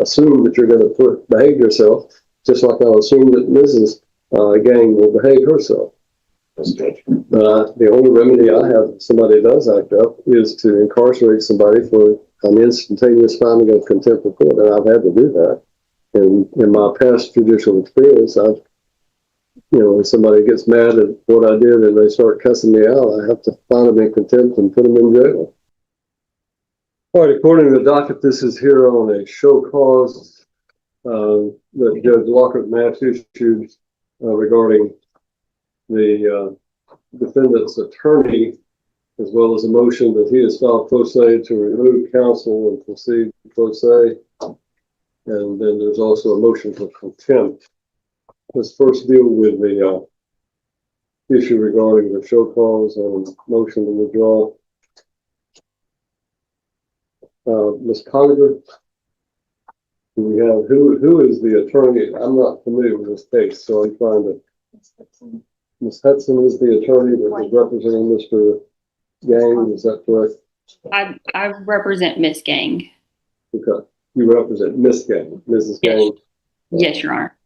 assume that you're going to behave yourself, just like I'll assume that Mrs. Gang will behave herself. The only remedy I have if somebody does act up is to incarcerate somebody for an instantaneous finding of contempt of court, and I've had to do that. And in my past judicial experience, when somebody gets mad at what I did and they start cussing me out, I have to find them in contempt and put them in jail. All right, according to the docket, this is here on a show cause that Judge Lockhart Match issued regarding the defendant's attorney, as well as a motion that he has filed pro se to remove counsel and proceed pro se. And then there's also a motion for contempt. Let's first deal with the issue regarding the show cause and motion to withdraw. Ms. Conger, do we have who is the attorney? I'm not familiar with this case, so I'm trying to. Ms. Hudson is the attorney that is representing Mr. Gang. Is that correct? I represent Miss Gang. Okay, you represent Miss Gang, Mrs. Gang. Yes, Your Honor.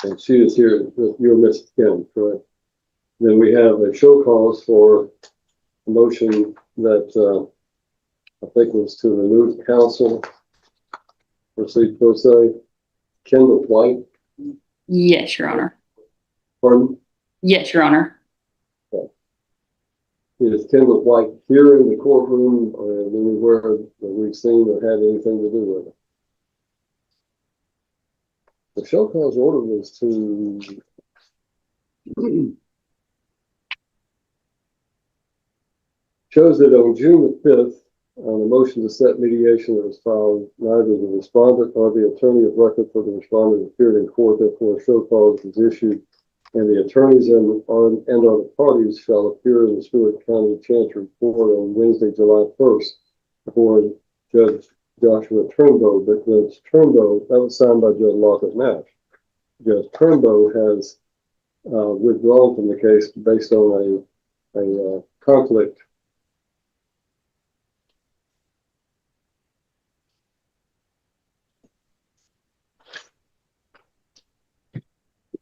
And she is here with your Miss Gang, correct? Then we have a show cause for a motion that I think was to remove counsel, proceed pro se. Kendall White. Yes, Your Honor. Pardon? Yes, Your Honor. Okay. Is Kendall White here in the courtroom or anywhere that we've seen or had anything to do with it? The show cause order was to shows that on June the 5th, on a motion to set mediation that was filed, neither the respondent nor the attorney of record for the respondent appeared in court, therefore a show cause was issued, and the attorneys and other parties shall appear in the Stewart County Chancery Court on Wednesday, July 1st, before Judge Joshua Turnbow. But Judge Turnbow, that was signed by Judge Lockhart Match. Judge Turnbow has withdrawn from the case based on a conflict.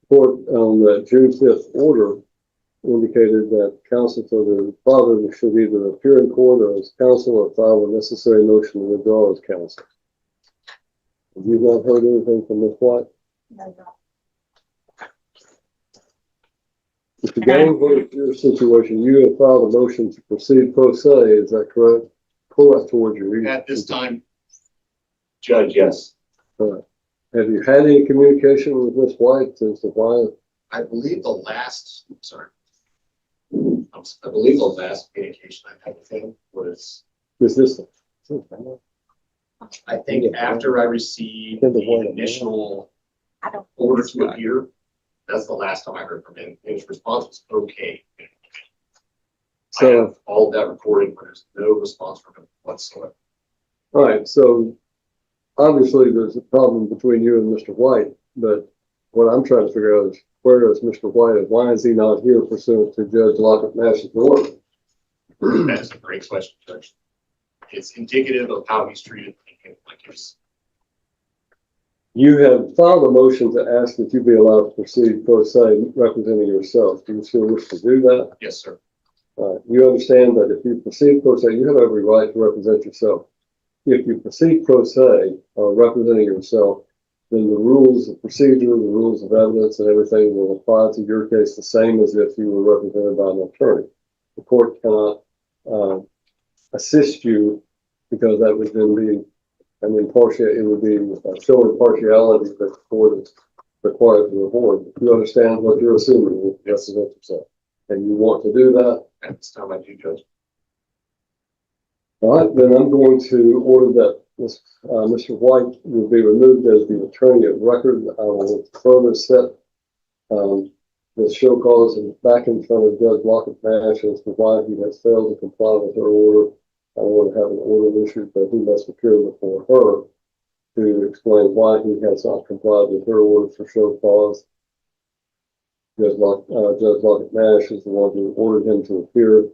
Court on the June 5th order indicated that counsel for the father should either appear in court or as counsel or file a necessary motion to withdraw as counsel. Have you not heard anything from Ms. White? No. Mr. Gang, what is your situation? You have filed a motion to proceed pro se, is that correct? Pull that towards you. At this time, Judge, yes. All right. Have you had any communication with Ms. White as to why? I believe the last communication I had with him was, Is this? I think after I received the initial order to appear, that's the last time I heard from him. His response was okay. So I have all of that recorded, but there's no response from him whatsoever. All right, so obviously there's a problem between you and Mr. White, but what I'm trying to figure out is where is Mr. White and why is he not here pursuant to Judge Lockhart Match's order? That's a great question, Judge. It's indicative of how he's treated my case. You have filed a motion to ask that you be allowed to proceed pro se representing yourself. Do you still wish to do that? Yes, sir. You understand that if you proceed pro se, you have every right to represent yourself. If you proceed pro se representing yourself, then the rules of procedure, the rules of evidence, and everything will apply to your case the same as if you were represented by an attorney. The court cannot assist you because that would then be an impartial. It would be showing partiality that the court is required to avoid. If you understand what you're assuming, you represent yourself, and you want to do that. At this time, I do, Judge. All right, then I'm going to order that Mr. White will be removed as the attorney of record. I will further set the show cause back in front of Judge Lockhart Match as to why he has failed to comply with her order. I want to have an order issued that he must appear before her to explain why he has not complied with her order for show cause. Judge Lockhart Match is the one who ordered him to appear.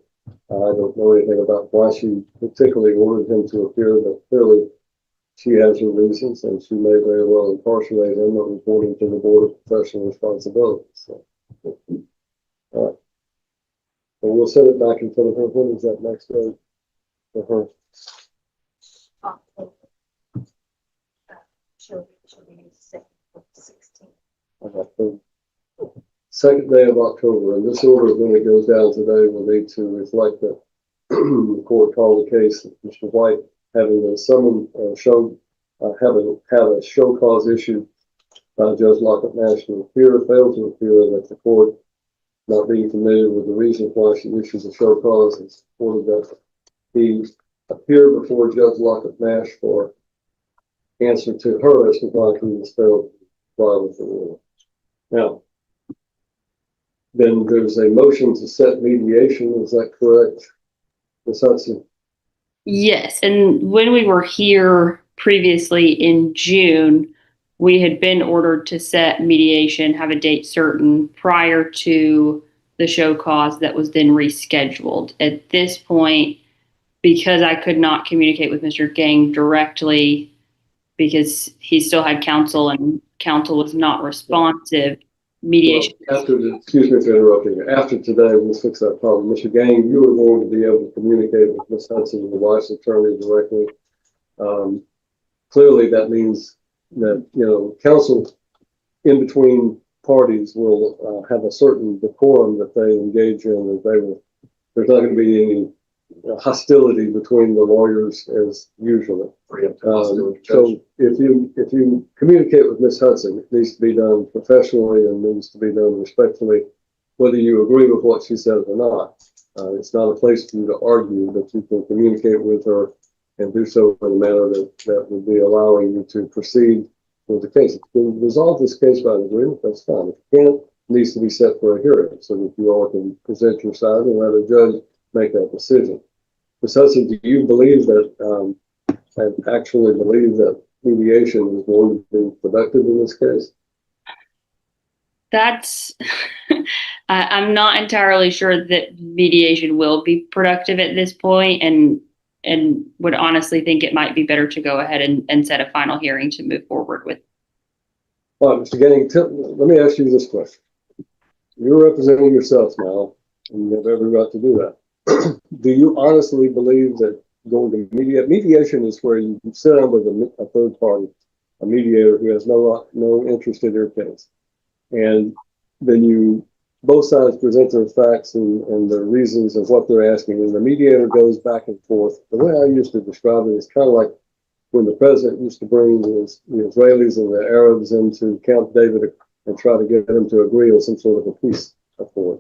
I don't know anything about why she particularly ordered him to appear, but clearly she has her reasons, and she may very well incarcerate him according to the Board of Professional Responsibility. So, all right. But we'll send it back in front of her. When is that next day for her? October. She'll be second for the 16th. Okay. Second day of October, and this order, when it goes down today, will need to reflect that the court called the case of Mr. White having been summoned, having had a show cause issued by Judge Lockett Nash to appear, failed to appear, that the court, not being familiar with the reason why she issued the show cause, has ordered that he appear before Judge Lockett Nash for answer to her as to why he was failed to comply with the order. Now, then there's a motion to set mediation, is that correct, Ms. Hudson? Yes, and when we were here previously in June, we had been ordered to set mediation, have a date certain prior to the show cause that was then rescheduled. At this point, because I could not communicate with Mr. Gang directly because he still had counsel and counsel was not responsive, mediation. Well, excuse me for interrupting you. After today, we'll fix that problem. Mr. Gang, you are going to be able to communicate with Ms. Hudson and the wife's attorney directly. Clearly, that means that, counsel in between parties will have a certain decorum that they engage in, that there's not going to be any hostility between the lawyers as usually. So if you communicate with Ms. Hudson, it needs to be done professionally and needs to be done respectfully, whether you agree with what she says or not. It's not a place for you to argue, but you can communicate with her and do so in a manner that would be allowing you to proceed with the case. If you can resolve this case by an agreement, that's fine. If you can't, it needs to be set for a hearing so that you all can present your side and let a judge make that decision. Ms. Hudson, do you believe that, and actually believe that mediation is going to be productive in this case? That's, I'm not entirely sure that mediation will be productive at this point, and would honestly think it might be better to go ahead and set a final hearing to move forward with. All right, Mr. Gang, let me ask you this question. You're representing yourself now, and you have every right to do that. Do you honestly believe that going to mediation is where you sit down with a third party, a mediator who has no interest in your case, and then both sides present their facts and their reasons of what they're asking, and the mediator goes back and forth. The way I used to describe it is kind of like when the president used to bring the Israelis and the Arabs into Camp David and try to get them to agree on some sort of a peace accord.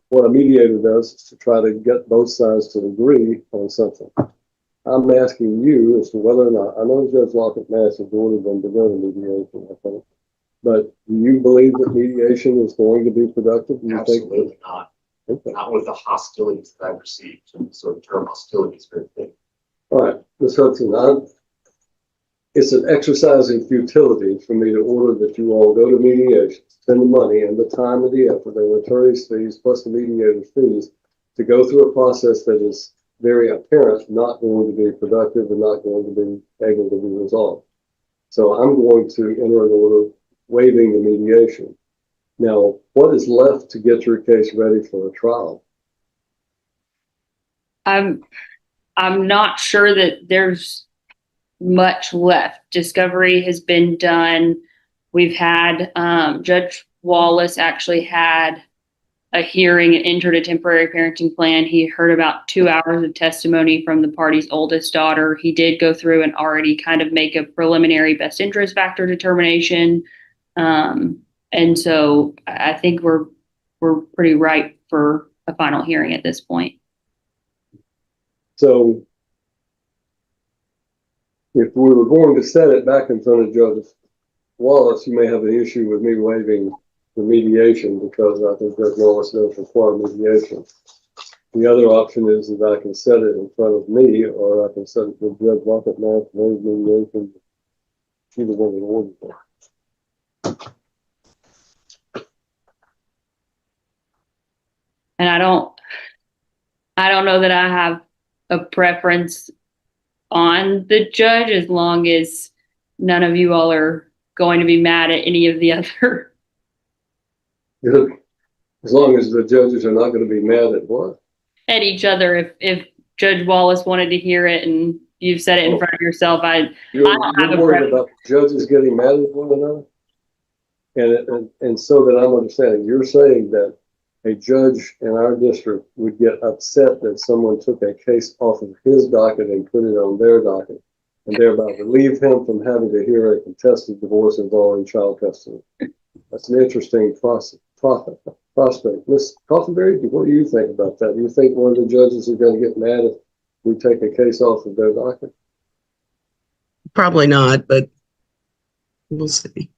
What a mediator does is to try to get both sides to agree on something. I'm asking you as to whether or not, I know Judge Lockett Nash has ordered them to go to mediation, I think, but do you believe that mediation is going to be productive? Do you Absolutely think? not. Okay. Not with the hostilities that I've received. So the sort of term hostility is very thin. All right, Ms. Hudson, it's an exercise in futility for me to order that you all go to mediation, spend the money and the time and the effort and the attorney's fees plus the mediator's fees to go through a process that is very apparent not going to be productive and not going to be able to be resolved. So I'm going to enter an order waiving the mediation. Now, what is left to get your case ready for a trial? I'm not sure that there's much left. Discovery has been done. We've had Judge Wallace actually had a hearing and entered a temporary parenting plan. He heard about 2 hours of testimony from the party's oldest daughter. He did go through and already kind of make a preliminary best interest factor determination. And so I think we're pretty ripe for a final hearing at this point. So if we were going to set it back in front of Judge Wallace, you may have an issue with me waiving the mediation because I think Judge Wallace does require mediation. The other option is that I can set it in front of me, or I can set it with Judge Lockett Nash, waive mediation, either one of the orders. And I don't know that I have a preference on the judge as long as none of you all are going to be mad at any of the other. As long as the judges are not going to be mad at what? At each other. If Judge Wallace wanted to hear it and you've said it in front of yourself, You're don't have a worried preference. about judges getting mad at one another? And so that I'm understanding, you're saying that a judge in our district would get upset that someone took a case off of his docket and put it on their docket, and thereby relieve him from having to hear a contested divorce involving child custody. That's an interesting prospect. Ms. Coffinberry, what do you think about that? Do you think one of the judges is going to get mad if we take a case off of their docket? Probably not, but we'll see.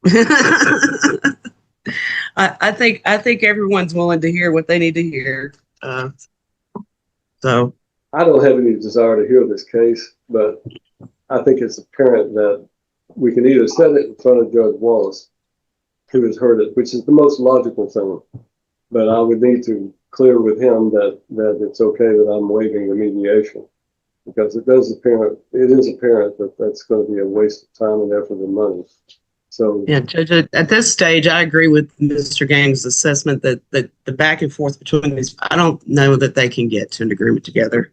I think everyone's willing to hear what they need to hear. So I don't have any desire to hear this case, but I think it's apparent that we can either set it in front of Judge Wallace, who has heard it, which is the most logical thing. But I would need to clear with him that it's okay that I'm waiving the mediation, because it is apparent that that's going to be a waste of time and effort and money. So yeah, Judge, at this stage, I agree with Mr. Gang's assessment that the back and forth between these, I don't know that they can get to an agreement together.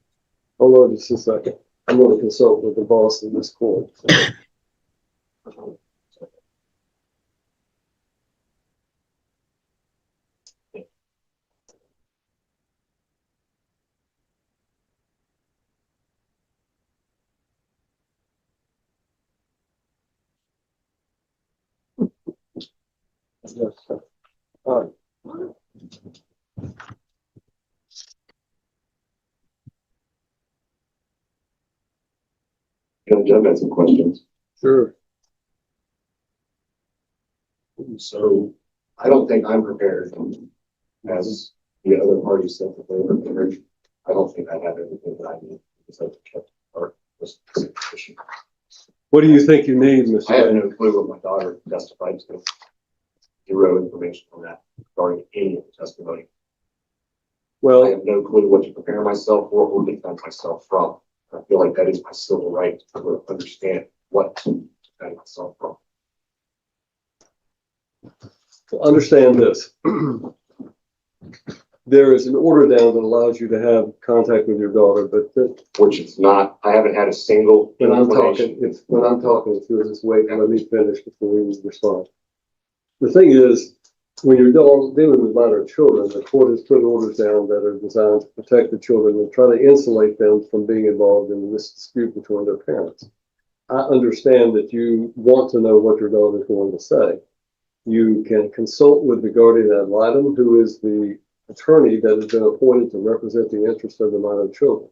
hold on just a second. I'm going to consult with the boss in this court. All right. Judge, I've got some questions. Sure. So I don't think I'm prepared, as the other parties said that they were prepared. I don't think I have everything that I need because I've kept our position. What do you think you need, Mr. I have Gang? no clue what my daughter testified to. Zero information on that regarding any of the testimony. I Well, have no clue what to prepare myself for or defend myself from. I feel like that is my civil right to understand what to defend myself from. understand this. There is an order down that allows you to have contact with your daughter, but Which is not, I haven't had a single when I'm information. talking, if you just wait and let me finish before we respond. The thing is, when you're dealing with minor children, the court has put orders down that are designed to protect the children and try to insulate them from being involved in this dispute between their parents. I understand that you want to know what your daughter is going to say. You can consult with the guardian ad litem, who is the attorney that has been appointed to represent the interests of the minor children.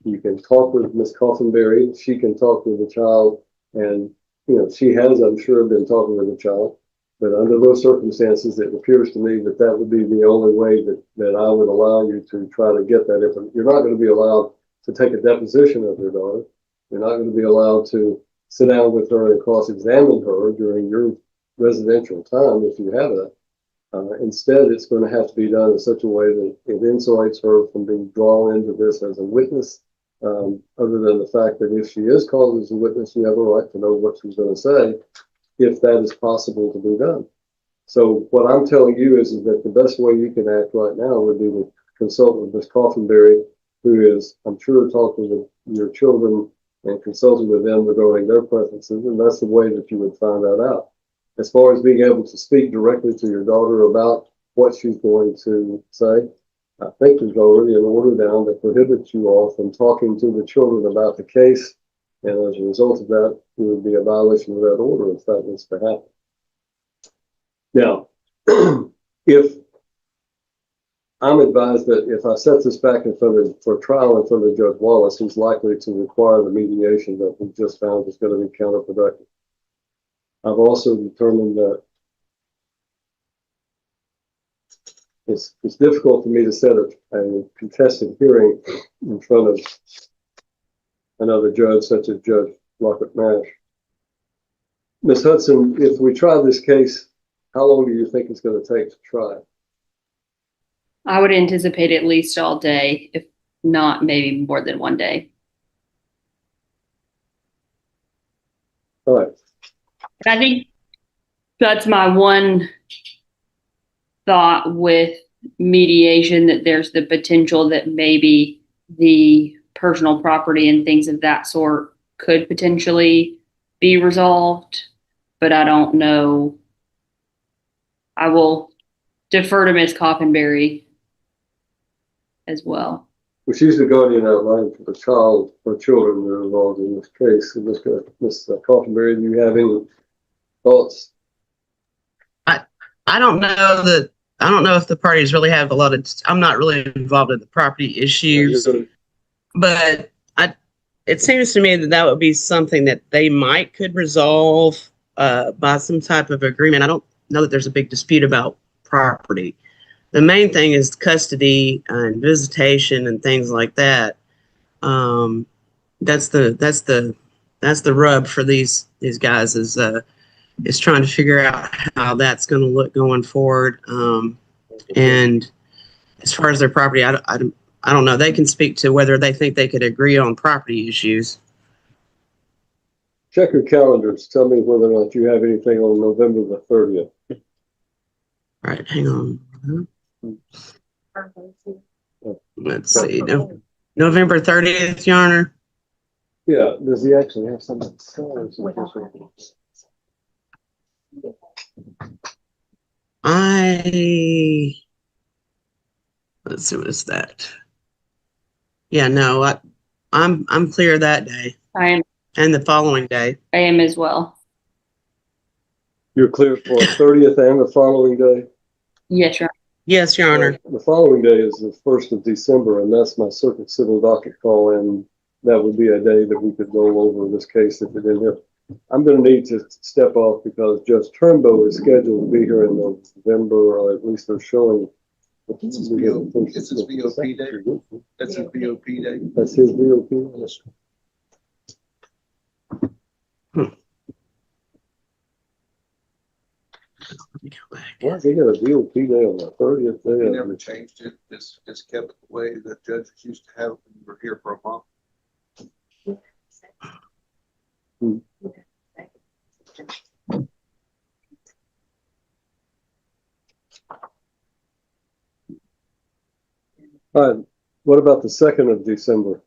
You can talk with Ms. Coffinberry. She can talk with the child, and she has, I'm sure, been talking with the child. But under those circumstances, it appears to me that that would be the only way that I would allow you to try to get that information. You're not going to be allowed to take a deposition of your daughter. You're not going to be allowed to sit down with her and cross-examine her during your residential time if you have that. Instead, it's going to have to be done in such a way that it insulates her from being drawn into this as a witness, other than the fact that if she is called as a witness, you have a right to know what she's going to say, if that is possible to be done. So what I'm telling you is that the best way you can act right now would be to consult with Ms. Coffinberry, who is, I'm sure, talking with your children and consulting with them regarding their preferences, and that's the way that you would find that out. As far as being able to speak directly to your daughter about what she's going to say, I think there's already an order down that prohibits you all from talking to the children about the case. And as a result of that, it would be a violation of that order if that was to happen. Now, if I'm advised that if I set this back for trial in front of Judge Wallace, he's likely to require the mediation that we just found is going to be counterproductive. I've also determined that it's difficult for me to set a contested hearing in front of another judge such as Judge Lockhart Nash. Ms. Hudson, if we try this case, how long do you think it's going to take to try it? I would anticipate at least all day, if not maybe more than one day. All right. I think that's my one thought with mediation, that there's the potential that maybe the personal property and things of that sort could potentially be resolved, but I don't know. I will defer to Ms. Coffinberry as well. Well, she's the guardian ad litem for the child or children that are involved in this case. So Ms. Coffinberry, do you have any thoughts? I don't know if the parties really have a lot of, I'm not really involved in the property issues, but it seems to me that that would be something that they could resolve by some type of agreement. I don't know that there's a big dispute about property. The main thing is custody and visitation and things like that. That's the rub for these guys is trying to figure out how that's going to look going forward. And as far as their property, I don't know. They can speak to whether they think they could agree on property issues. Check your calendars. Tell me whether or not you have anything on November the 30th. All right, hang on. Let's see. November 30th, Your Honor. Yeah, does he actually have something? Let's see, what is that? Yeah, no, I'm clear that day I and the following day. am as well. You're clear for 30th and the following day? Yes, Your Honor. Yes, Your Honor. The following day is the 1st of December, and that's my circuit civil docket call, and that would be a day that we could go over this case if it didn't have. I'm going to need to step off because Judge Turnbow is scheduled to be here in November, or at least they're showing. It's his VOP day. That's his VOP day. That's his VOP? Yes, sir. Let me go back. Why has he got a VOP day on the 30th He day? never changed it. It's kept it the way that judges used to have when you were here for a month. All right. What about the 2nd of December?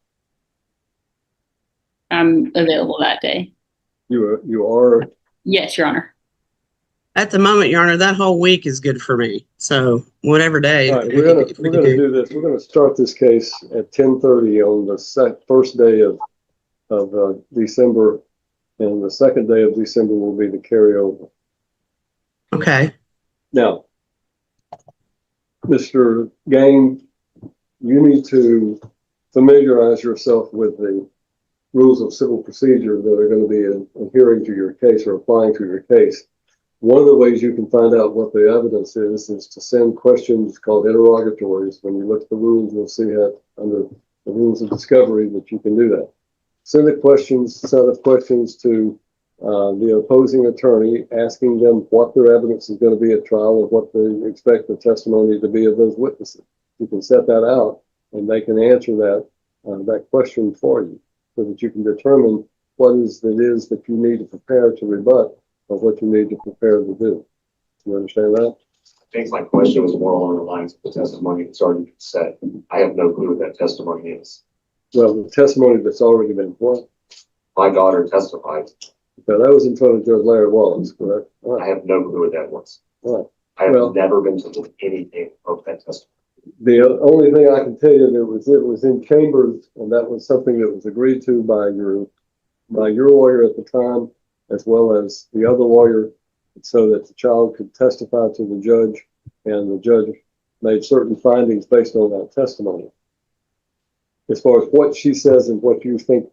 I'm available that day. You are. Yes, Your Honor. At the moment, Your Honor, that whole week is good for me. So whatever day. All right, we're gonna do this. We're gonna start this case at 10:30 on the first day of December, and the second day of December will be the carryover. Okay. Now, Mr. Gang, you need to familiarize yourself with the rules of civil procedure that are going to be adhering to your case or applying to your case. One of the ways you can find out what the evidence is to send questions called interrogatories. When you look at the rules, you'll see that under the rules of discovery that you can do that. Send a set of questions to the opposing attorney, asking them what their evidence is going to be at trial and what they expect the testimony to be of those witnesses. You can set that out, and they can answer that question for you, so that you can determine what it is that you need to prepare to rebut or what you need to prepare to do. You understand that? I think my question was more along the lines of the testimony that's already been said. I have no clue what that testimony is. Well, the testimony that's already been what? My daughter testified. Okay, that was in front of Judge Larry Wallace, correct? All I right. have no clue what that was. All right. I have Well- never been told anything of that testimony. The only thing I can tell you that it was in chambers, and that was something that was agreed to by your lawyer at the time, as well as the other lawyer, so that the child could testify to the judge, and the judge made certain findings based on that testimony. As far as what she says and what you think,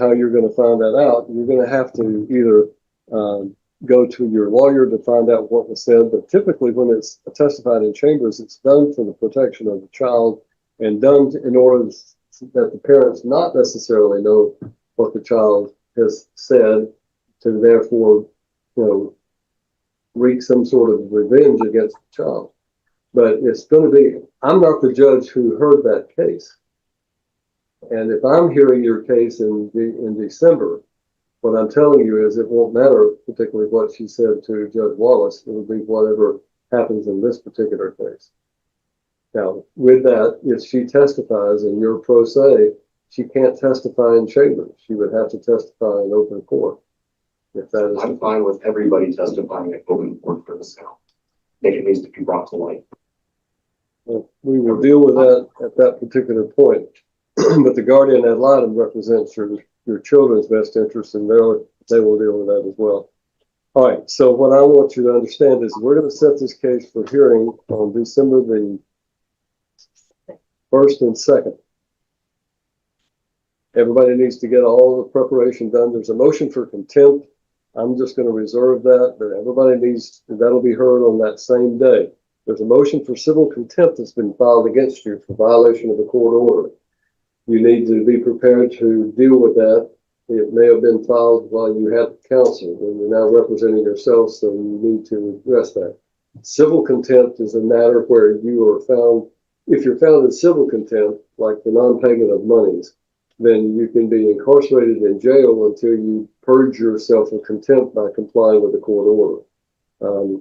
how you're going to find that out, you're going to have to either go to your lawyer to find out what was said, but typically when it's testified in chambers, it's done for the protection of the child and done in order that the parents not necessarily know what the child has said, to therefore, wreak some sort of revenge against the child. But it's going to be, I'm not the judge who heard that case. And if I'm hearing your case in December, What I'm telling you is it won't matter particularly what she said to Judge Wallace. It'll be whatever happens in this particular case. Now, with that, if she testifies and you're pro se, she can't testify in chambers. She would have to testify in open court. If that is, I'm fine with everybody testifying at open court for this now. I think it needs to be brought to light. we will deal with that at that particular point. But the guardian ad litem represents your children's best interest, and they will deal with that as well. All right. So what I want you to understand is we're going to set this case for hearing on December the 1st and 2nd. Everybody needs to get all the preparation done. There's a motion for contempt. I'm just going to reserve that, but everybody needs, that'll be heard on that same day. There's a motion for civil contempt that's been filed against you for violation of the court order. You need to be prepared to deal with that. It may have been filed while you had counsel, and you're now representing yourself, so you need to address that. Civil contempt is a matter where you are found, if you're found in civil contempt, like the non-payment of monies, then you can be incarcerated in jail until you purge yourself of contempt by complying with the court order.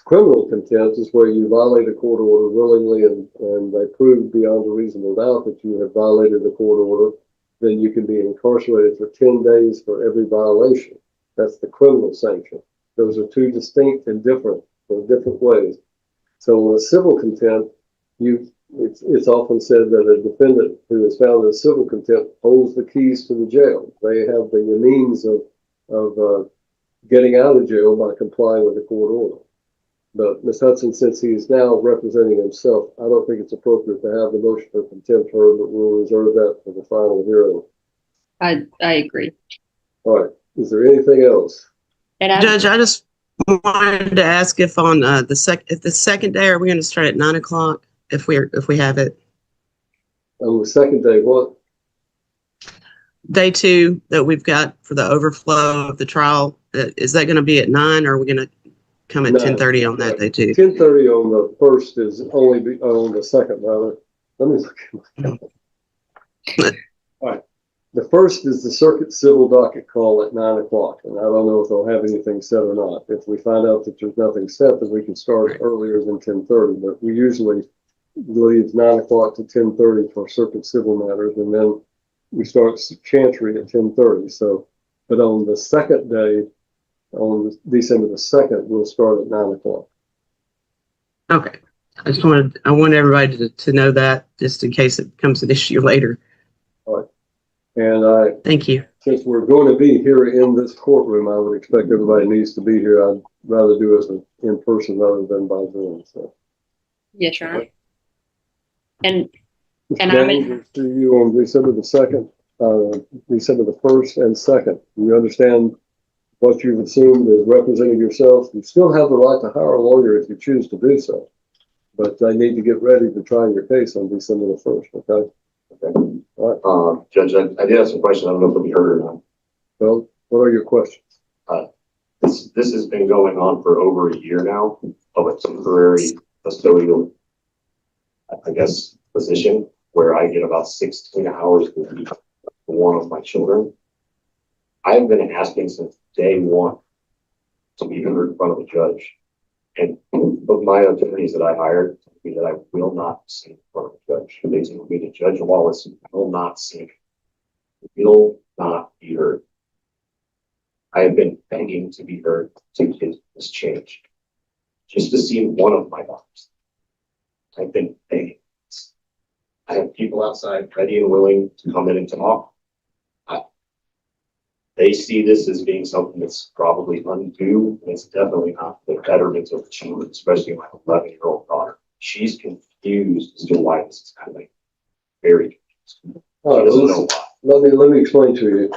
Criminal contempt is where you violate a court order willingly and they prove beyond a reasonable doubt that you have violated the court order. Then you can be incarcerated for 10 days for every violation. That's the criminal sanction. Those are two distinct and different ways. So in a civil contempt, it's often said that a defendant who is found in civil contempt holds the keys to the jail. They have the means of getting out of jail by complying with the court order. But Ms. Hudson, since he is now representing himself, I don't think it's appropriate to have the motion for contempt heard, but we'll reserve that for the final hearing. I agree. All right. Is there anything else? And Judge, I just wanted to ask if on the second day, are we going to start at 9 o'clock if we have it? On the second day, what? Day 2 that we've got for the overflow of the trial, is that going to be at 9 or are we going to come at 10:30 on that day too? 10:30 on the first is only on the second, rather. Let me look at my calendar. All right. The first is the circuit civil docket call at 9 o'clock, and I don't know if they'll have anything set or not. If we find out that there's nothing set, then we can start earlier than 10:30, but we usually leave 9 o'clock to 10:30 for circuit civil matters, and then we start chancery at 10:30. So, but on the second day, on December the 2nd, we'll start at 9 o'clock. Okay. I want everybody to know that just in case it becomes an issue later. All right. And Thank you. since we're going to be here in this courtroom, I would expect everybody needs to be here. I'd rather do it in person rather than by Zoom. So. yes, Your Honor. And Danny, we'll see you on December the 2nd, December the 1st and 2nd. You understand what you've assumed is representing yourself. You still have the right to hire a lawyer if you choose to do so, but I need to get ready to try your case on December the 1st. Okay. Okay. All right. Judge, I did have some questions. I don't know if it'll be heard or not. Well, what are your questions? This has been going on for over a year now of a temporary custodial, I guess, position where I get about 16 hours a week for one of my children. I've been asking since day one to be heard in front of a judge. And of my attorneys that I hired told me that I will not sit in front of a judge. They told me that Judge Wallace will not sit, will not be heard. I have been begging to be heard to get this change, just to see one of my daughters. I've been begging. I have people outside ready and willing to come in and talk. They see this as being something that's probably undue, and it's definitely not the betterment of the children, especially my 11-year-old daughter. She's confused as to why this is happening. Very confused. All right, She doesn't know why. let me explain to you.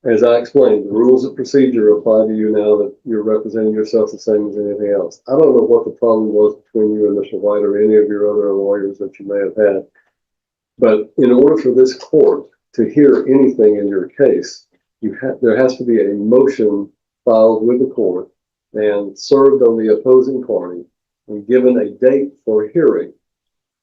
As I explained, the rules of procedure apply to you now that you're representing yourself the same as anything else. I don't know what the problem was between you and Mr. White or any of your other lawyers that you may have had, but in order for this court to hear anything in your case, there has to be a motion filed with the court and served on the opposing party and given a date for hearing.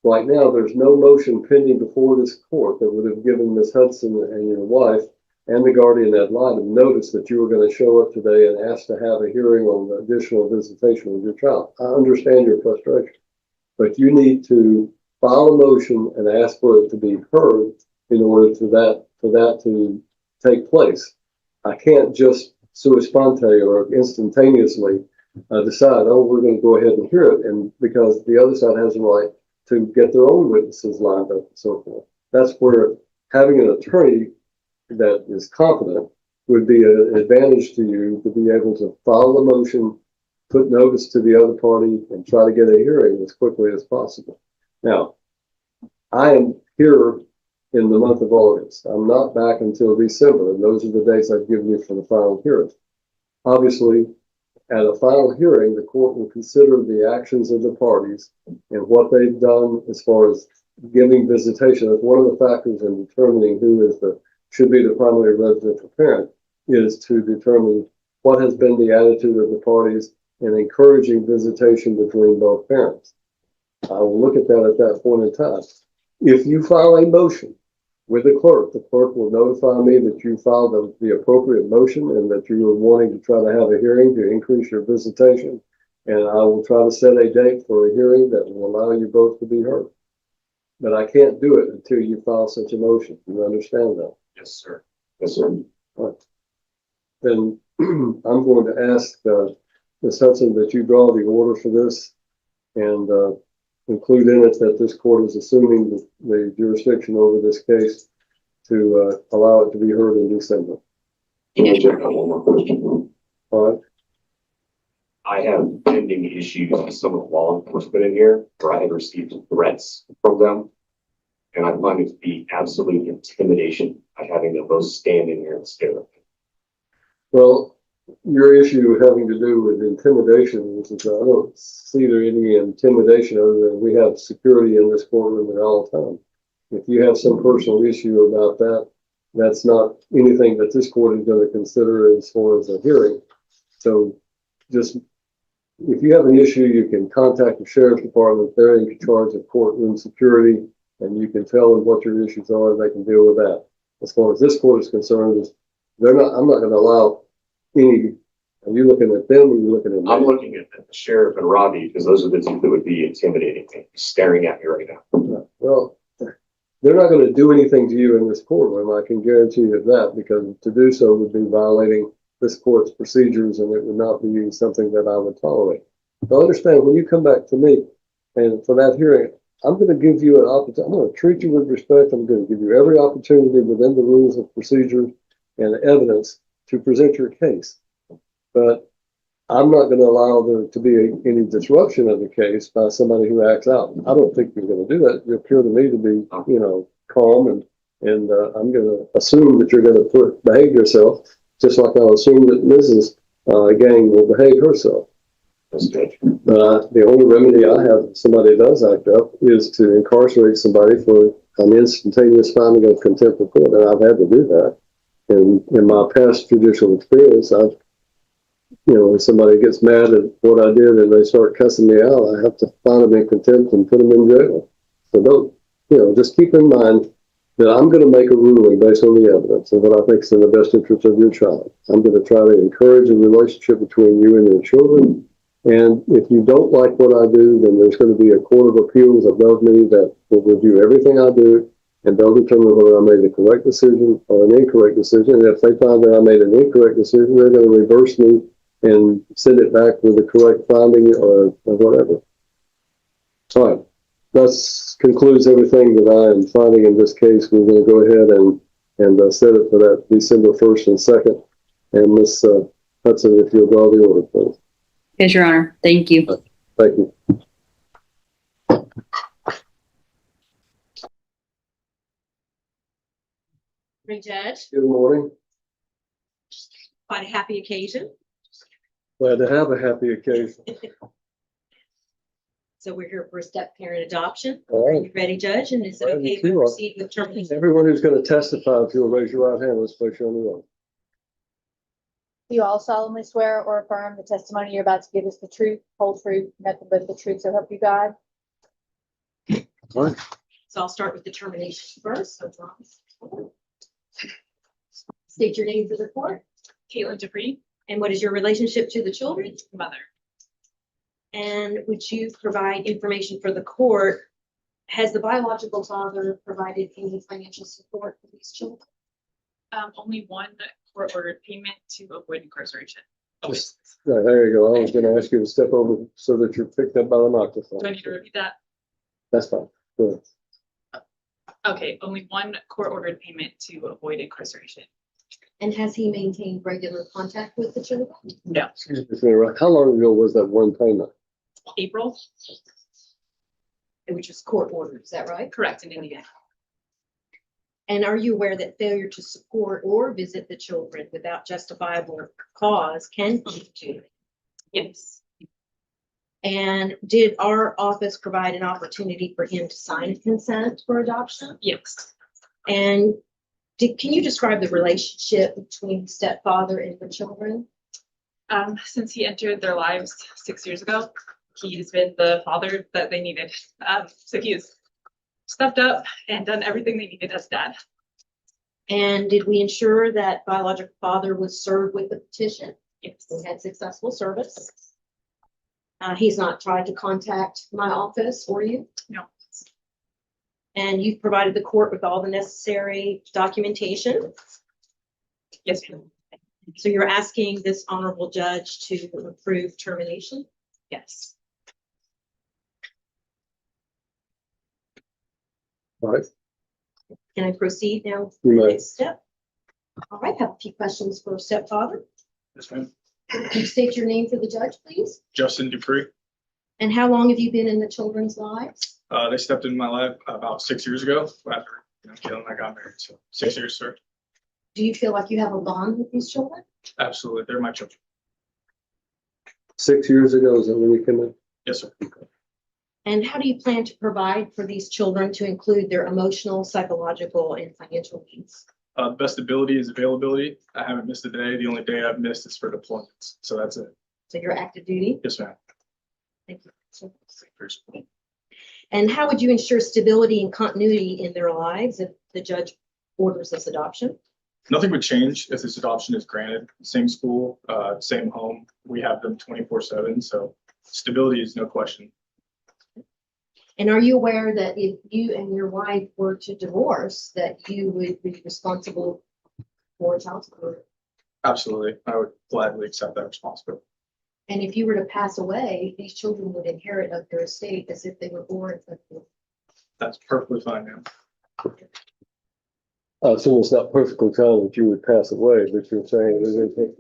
Right now, there's no motion pending before this court that would have given Ms. Hudson and your wife and the guardian ad litem noticed that you were going to show up today and ask to have a hearing on the additional visitation with your child. I understand your frustration, but you need to file a motion and ask for it to be heard in order for that to take place. I can't just sua sponte or instantaneously decide, oh, we're going to go ahead and hear it, and because the other side has a right to get their own witnesses lined up and so forth. That's where having an attorney that is competent would be an advantage to you, to be able to file a motion, put notice to the other party, and try to get a hearing as quickly as possible. Now, I am here in the month of August. I'm not back until December, and those are the dates I've given you for the final hearing. Obviously, at a final hearing, the court will consider the actions of the parties and what they've done as far as giving visitation. That's one of the factors in determining who should be the primary residential parent, is to determine what has been the attitude of the parties in encouraging visitation between both parents. I will look at that point in time. If you file a motion with the clerk will notify me that you filed the appropriate motion and that you are wanting to try to have a hearing to increase your visitation. And I will try to set a date for a hearing that will allow you both to be heard. But I can't do it until you file such a motion. You understand that? Yes, sir. Yes, sir. Right. Then I'm going to ask Ms. Hudson that you draw the order for this and include in it that this court is assuming the jurisdiction over this case to allow it to be heard in December. Can I check on one more question? All right. I have pending issues with some of the law enforcement in here where I have received threats from them. And I find it to be absolute intimidation by having them both stand in here and stare at me. Well, your issue having to do with intimidation, which is I don't see there any intimidation other than we have security in this courtroom at all times. If you have some personal issue about that, that's not anything that this court is going to consider as far as a hearing. So just, if you have an issue, you can contact the sheriff's department. They're in charge of courtroom security, and you can tell them what your issues are and they can deal with that. As far as this court is concerned, I'm not going to allow any. Are you looking at them or are you looking at me? I'm looking at the sheriff and Robbie because those are the two that would be intimidating me, staring at me right now. Well, they're not going to do anything to you in this courtroom. I can guarantee you that, because to do so would be violating this court's procedures and it would not be something that I would tolerate. So understand, when you come back to me and for that hearing, I'm going to give you an opportunity. I'm going to treat you with respect. I'm going to give you every opportunity within the rules of procedure and evidence to present your case. But I'm not going to allow there to be any disruption of the case by somebody who acts out. I don't think you're going to do that. You appear to me to be, calm, and I'm going to assume that you're going to behave yourself, just like I'll assume that Mrs. Gang will behave herself. The only remedy I have if somebody does act up is to incarcerate somebody for an instantaneous finding of contempt of court, and I've had to do that. And in my past judicial experience, when somebody gets mad at what I did and they start cussing me out, I have to find them in contempt and put them in jail. So just keep in mind that I'm going to make a ruling based on the evidence and what I think is in the best interest of your child. I'm going to try to encourage a relationship between you and your children. And if you don't like what I do, then there's going to be a court of appeals above me that will review everything I do, and they'll determine whether I made a correct decision or an incorrect decision. And if they find that I made an incorrect decision, they're going to reverse me and send it back with the correct finding or whatever. All right. That concludes everything that I am finding in this case. We're going to go ahead and set it for that December 1st and 2nd. And Ms. Hudson, if you'll draw the order, please. Yes, Your Honor. Thank you. Thank you. Morning, Judge. Good morning. Quite a happy occasion. Glad to have a happy occasion. So we're here for a step parent adoption. All Are right. you ready, Judge? And is it Ready okay if to we are. proceed with termination? Everyone who's going to testify, if you'll raise your right hand, let's place you on the oath. Do you all solemnly swear or affirm the testimony you're about to give is the truth, whole truth, nothing but the truth, so help you God? All right. So I'll start with the termination first. So State your name for the court. Caitlin Dupree, And what is your relationship to the children? mother. And would you provide information for the court? Has the biological father provided any financial support for these children? Only one court-ordered payment to avoid incarceration. Just- there you go. I was gonna ask you to step over so that you're picked up by the microphone. Do I need to repeat that? That's fine. Good. Okay, only one court-ordered payment to avoid incarceration. And has he maintained regular contact with the children? No. Excuse me for interrupting. How long ago was that one payment? April, Which is court ordered, is that right? correct, in Indiana. And are you aware that failure to support or visit the children without justifiable cause can lead to? Yes, And did our office provide an opportunity for him to sign consent for adoption? yes. And can you describe the relationship between stepfather and the children? Since he entered their lives 6 years ago, he's been the father that they needed. So he has stepped up and done everything they needed as dad. And did we ensure that biological father was served with the petition? Yes, We had successful service. He's not tried to contact my office or you? no, And you've provided the court with all the necessary documentation. yes, ma'am. So you're asking this honorable judge to approve termination? Yes. All right. Can I proceed now? to You the may. Next step. All right, have a few questions for stepfather. Yes, ma'am. Can you state your name for the judge, please? Justin Dupree. And how long have you been in the children's lives? They stepped into my life about 6 years ago after, Caitlin and I got married. So 6 years, sir. Do you feel like you have a bond with these children? Absolutely. They're my children. 6 years ago, is that when you came in? Yes, sir. And how do you plan to provide for these children to include their emotional, psychological, and financial needs? Best ability is availability. I haven't missed a day. The only day I've missed is for deployments. So that's it. So you're active duty? Yes, ma'am. Thank you. First. And how would you ensure stability and continuity in their lives if the judge orders this adoption? Nothing would change if this adoption is granted. Same school, same home. We have them 24/7. So stability is no question. And are you aware that if you and your wife were to divorce, that you would be responsible for child support? Absolutely. I would gladly accept that responsibility. And if you were to pass away, these children would inherit of your estate as if they were born of you. That's perfectly fine, ma'am. I assume it's not perfectly common that you would pass away, but you're saying that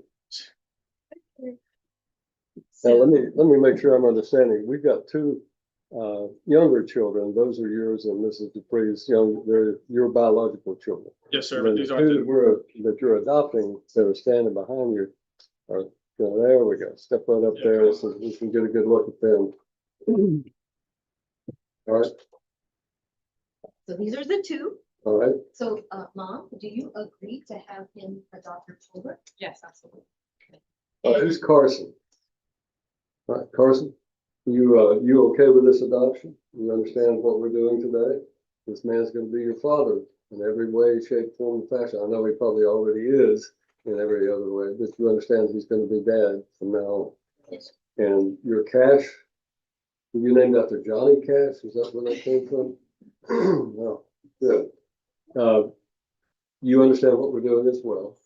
now, let me make sure I'm understanding. We've got two younger children. Those are yours and Mrs. Dupree's they're your biological children. Yes, sir. And But then these the aren't two the- that you're adopting that are standing behind you are, there we go. Step right up there so we can get a good look at them. All right, So these are the two. all right. So, Mom, do you agree to have him adopt your children? Yes, absolutely. Who's Carson? All right, Carson, you okay with this adoption? You understand what we're doing today? This man's gonna be your father in every way, shape, form, and fashion. I know he probably already is in every other way, but you understand he's gonna be dad from now on. Yes. And your Cash, you named after Johnny Cash? Is that where that came from? No, good. You understand what we're doing as well.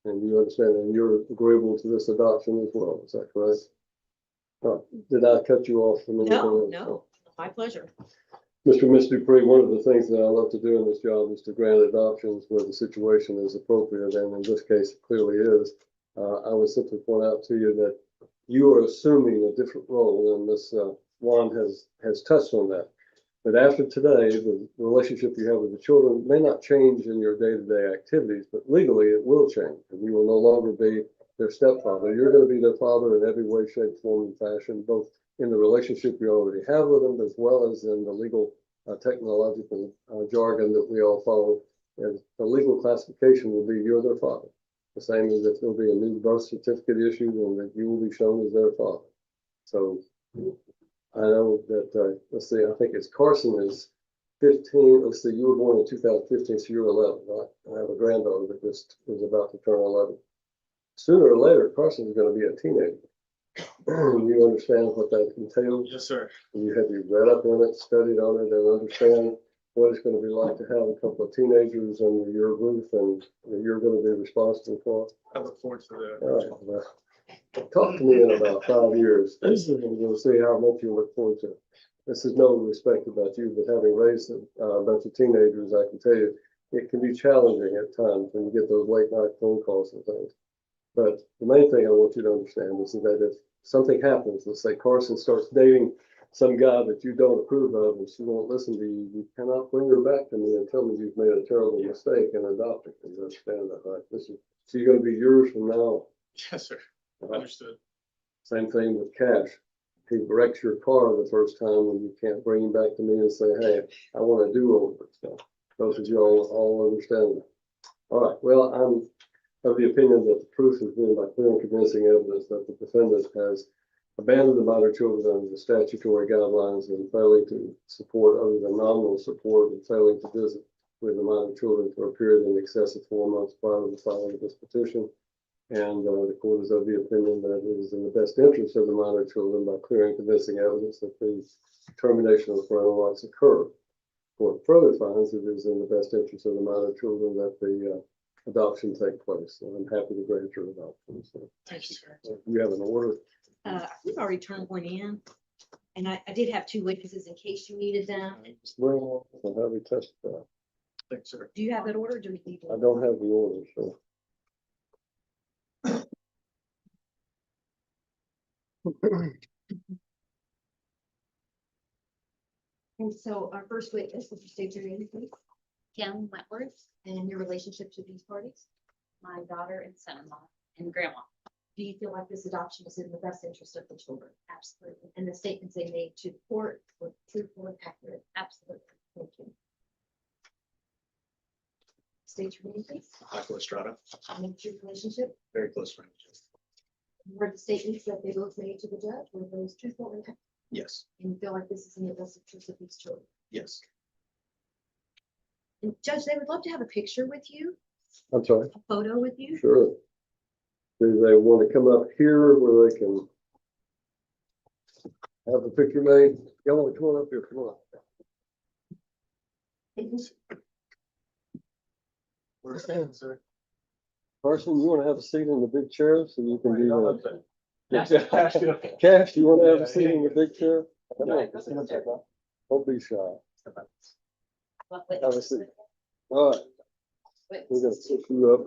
And you understand and you're agreeable to this adoption as well. Is that correct? Did I cut you off from anything else? No, my pleasure. Mr. and Ms. Dupree, one of the things that I love to do in this job is to grant adoptions where the situation is appropriate, and in this case, it clearly is. I would simply point out to you that you are assuming a different role, and Ms. Wand has touched on that. But after today, the relationship you have with the children may not change in your day-to-day activities, but legally it will change, and you will no longer be their stepfather. You're going to be their father in every way, shape, form, and fashion, both in the relationship you already have with them, as well as in the legal technological jargon that we all follow. And the legal classification will be you're their father. The same as if there'll be a new birth certificate issued and that you will be shown as their father. So I know that, let's see, I think it's Carson is 2015, let's see, you were born in 2015, so you're 11, right? I have a granddaughter that just is about to turn 11. Sooner or later, Carson's going to be a teenager. You understand what that entails? Yes, sir. You read up on it, studied on it, and understand what it's going to be like to have a couple of teenagers under your roof and that you're going to be responsible for. I look forward to All the. right, well, talk to me in about 5 years, and we'll see how much you look forward to it. This is no respect about you, but having raised a bunch of teenagers, I can tell you, it can be challenging at times when you get those late night phone calls and things. But the main thing I want you to understand is that if something happens, let's say Carson starts dating some guy that you don't approve of and she won't listen to you, you cannot bring her back to me and tell me you've made a terrible mistake and adopt her. You understand that, right? She's going to be yours from now on. Yes, sir. Right? Understood. Same thing with Cash. He wrecks your car the first time and you can't bring him back to me and say, hey, I want to do over it. So both of you all understand that. All right. Well, I'm of the opinion that the proof has been by clear and convincing evidence that the defendant has abandoned the minor children under the statutory guidelines and failing to support other than nominal support and failing to visit with the minor children for a period in excess of 4 months prior to the filing of this petition. And the court is of the opinion that it is in the best interest of the minor children by clear and convincing evidence that the termination of parental rights occur. The court further finds it is in the best interest of the minor children that the adoption take place. So I'm happy to grant your adoption. So, Thank you, sir. you have an order. We've already turned one in, and I did have 2 witnesses in case you needed them. Bring on and have me testify. Thanks, sir. Do you have that order? Or do we need? I don't have the order, so. And so our first witness, would you state your name, please, Kim Wentworth, and your relationship to these parties? my daughter and son-in-law, and grandma. Do you feel like this adoption is in the best interest of the children? Absolutely, And the statements they made to the court were truthful and accurate? absolutely. Thank you. State your name, please, Michael Estrada, and your relationship. very close friend. Were the statements that they both made to the judge, were those truthful and accurate? Yes, And you feel like this is in the best interest of these children? yes. And Judge, they would love to have a picture with you, I'm sorry. a photo with you. Sure. Do they want to come up here where they can have the picture made? Y'all want to come on up here? Come on. Where's that, sir? Carson, you want to have a seat in the big chair so you can be the. Yeah. Cash, you want to have a seat in the big chair? Come on. Don't be shy. Have a seat. All right, we're gonna pick you up.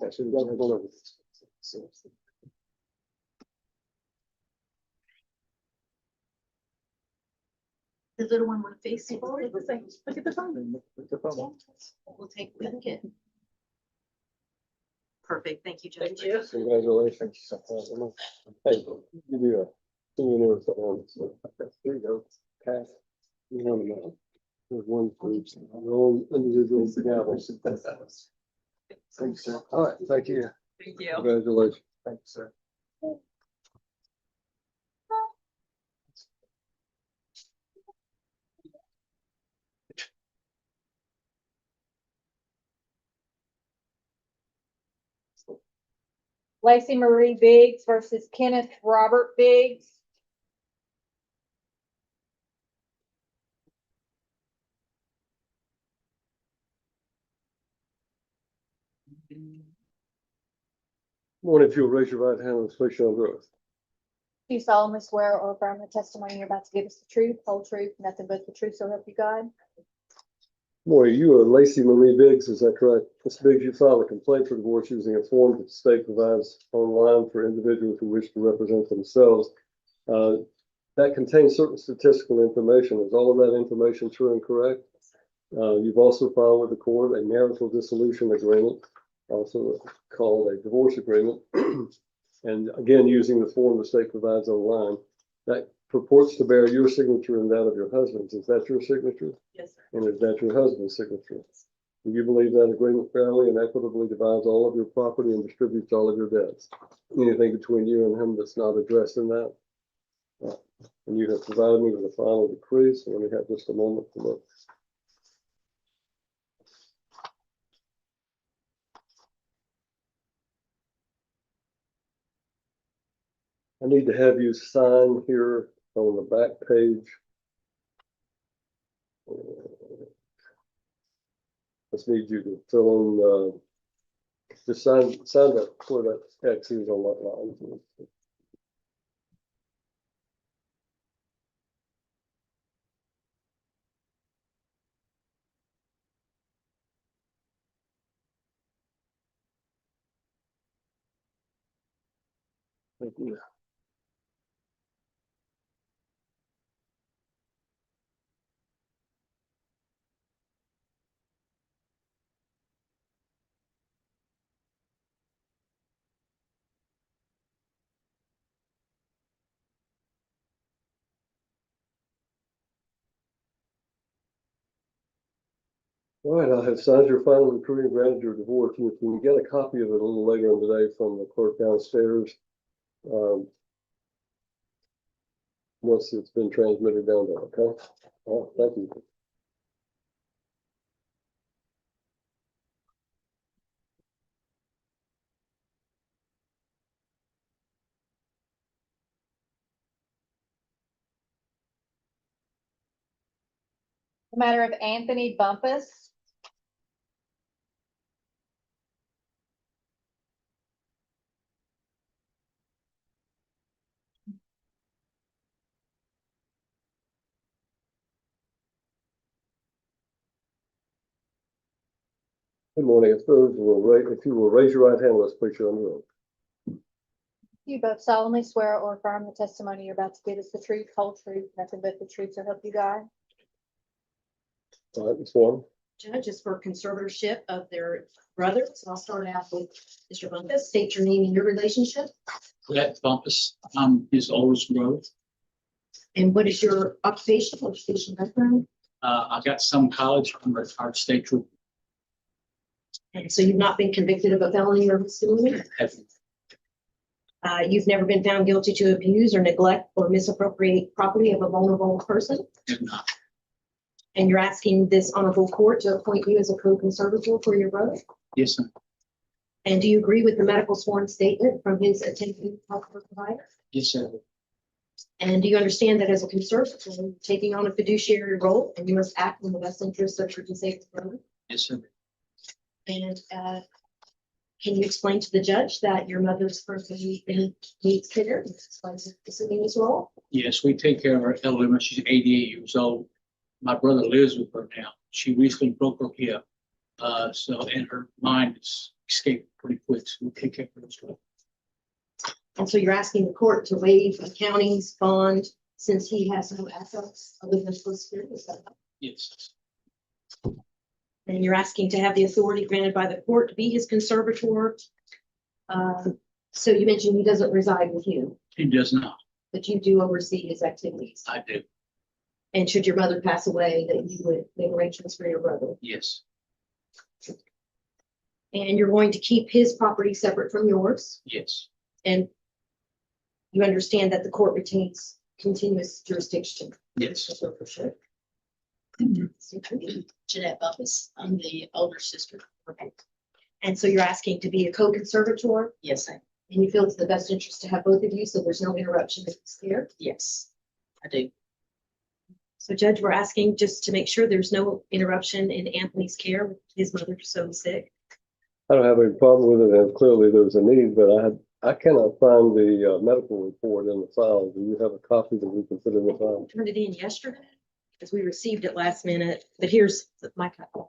Actually, we gotta go over this. The little one want to face forward. Look at the phone. We'll take a look at. Perfect. Thank you, Judge. Congratulations. Hey, you do a souvenir for them. So, there you go. Cash. You know, there's one for each, your own individual together. Thanks, sir. All right, thank you. Thank you. Congratulations. Thank you, sir. Lacey Marie Biggs versus Kenneth Robert Biggs. Morning, if you'll raise your right hand and place your under oath. Do you solemnly swear or affirm the testimony you're about to give us the truth, whole truth, nothing but the truth, so help you God? Morning, you are Lacey Marie Biggs, is that correct? Ms. Biggs, you filed a complaint for divorce using a form that the state provides online for individuals who wish to represent themselves. That contains certain statistical information. Is all of that information true and correct? You've also filed with the court a marital dissolution agreement, also called a divorce agreement. And again, using the form the state provides online, that purports to bear your signature and that of your husband's. Is that your signature? Yes, sir. And is that your husband's signature? Do you believe that agreement fairly and equitably divides all of your property and distributes all of your debts? Anything between you and him that's not addressed in that? And you have provided me with a final decree, so let me have just a moment to look. I need to have you sign here on the back page. Just need you to fill in, just sign that where that X is on that line. Thank you. All right, I have signed your final decree and granted your divorce. You can get a copy of it a little later on today from the clerk downstairs. Once it's been transmitted down there, okay? Thank you. The matter of Anthony Bumpus. Good morning. If you will raise your right hand, let's place you under oath. You both solemnly swear or affirm the testimony you're about to give is the truth, whole truth, nothing but the truth, so help you God. All right, Ms. Warren. Judges for conservatorship of their brother. So I'll start out with Mr. Bumpus. State your name and your relationship. Colette Bumpus, his oldest brother. And what is your occupation, education background? I got some college, I'm a retired state trooper. And so you've not been convicted of a felony or misdemeanor? You've never been found guilty to abuse or neglect or misappropriate property of a vulnerable person? Did not. And you're asking this honorable court to appoint you as a co-conservator for your brother? Yes, sir. And do you agree with the medical sworn statement from his attending healthcare provider? Yes, sir. And do you understand that as a conservator, you're taking on a fiduciary role and you must act in the best interest of your disabled brother? Yes, sir. And can you explain to the judge that your mother's currently needs care, assuming this role? Yes, we take care of our elderly woman. She's 88 years old. My brother lives with her now. She recently broke her hip. So, and her mind is escaped pretty quick. So we take care of her as well. And so you're asking the court to waive the county's bond since he has no assets other than Social Security, is that right? Yes. And you're asking to have the authority granted by the court to be his conservator. So you mentioned he doesn't reside with you, He does not. but you do oversee his activities. I do. And should your mother pass away, that you would make arrangements for your brother. Yes. And you're going to keep his property separate from yours. Yes. And you understand that the court retains continuous jurisdiction. Yes. For sure. Jeanette Bumpus, I'm the older sister. Okay. And so you're asking to be a co-conservator, Yes, I, and you feel it's the best interest to have both of you, so there's no interruption if it's there. yes, I do. So Judge, we're asking just to make sure there's no interruption in Anthony's care with his mother so sick. I don't have any problem with it, and clearly there's a need, but I cannot find the medical report in the file. Do you have a copy that we can put in the file? Turned it in yesterday, because we received it last minute, but here's my copy.